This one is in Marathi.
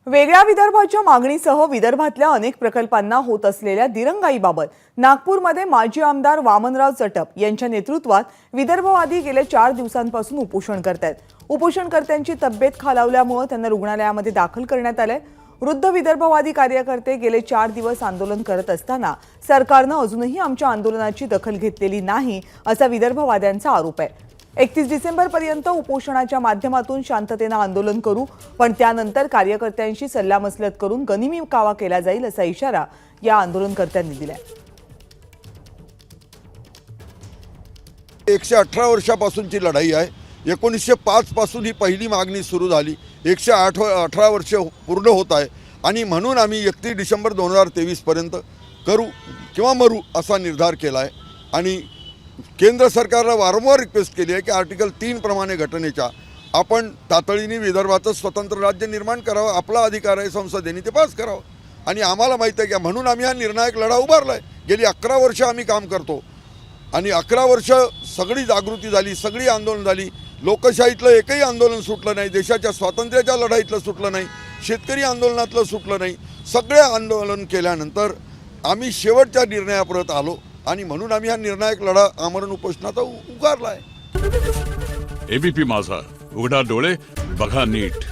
वेगळ्या विदर्भाच्या मागणीसह विदर्भातल्या अनेक प्रकल्पांना होत असलेल्या दिरंगाईबाबत नागपूरमध्ये माजी आमदार वामनराव चटप यांच्या नेतृत्वात विदर्भवादी गेल्या 4 दिवसांपासून उपोषण करतायत। उपोषणकर्त्यांची तब्येत खालावल्यामुळे त्यांना रुग्णालयामध्ये दाखल करण्यात आले। वृद्ध विदर्भवादी कार्यकर्ते गेले 4 दिवस आंदोलन करत असताना सरकारने अजूनही आमच्या आंदोलनाची दखल घेतलेली नाही असा विदर्भवाद्यांचा आरोप आहे। 31 डिसेंबरपर्यंत उपोषणाच्या माध्यमातून शांततेने आंदोलन करू, पण त्यानंतर कार्यकर्त्यांशी सल्लामसलत करून गनिमी कावा केला जाईल असा इशारा या आंदोलनकर्त्यांनी दिलाय। 118 वर्षापासूनची लढाई आहे। 1905 पासून ही पहिली मागणी सुरू झाली। 118 वर्ष पूर्ण होत आहे आणि म्हणून आम्ही 31 डिसेंबर 2023 पर्यंत करू किंवा मरू असा निर्धार केला आहे। आणि केंद्र सरकारला वारंवार रिक्वेस्ट केली आहे की आर्टिकल 3 प्रमाणे घटनेच्या आपण तातडीने विदर्भाचं स्वतंत्र राज्य निर्माण करावं, आपला अधिकार आहे, संसदेने ते पास करावं। आणि आम्हाला माहिती आहे की म्हणून आम्ही हा निर्णायक लढा उभारला आहे। गेली 11 वर्ष आम्ही काम करतो आणि 11 वर्ष सगळी जागृती झाली, सगळी आंदोलन झाली। लोकशाहीतलं एकही आंदोलन सुटलं नाही, देशाच्या स्वातंत्र्याच्या लढाईतलं सुटलं नाही, शेतकरी आंदोलनातलं सुटलं नाही। सगळे आंदोलन केल्यानंतर आम्ही शेवटच्या निर्णयापर्यंत आलो आणि म्हणून आम्ही हा निर्णायक लढा आमरण उपोषणाचा उगारला आहे। एबीपी माझा, उघडा डोळे बघा नीट।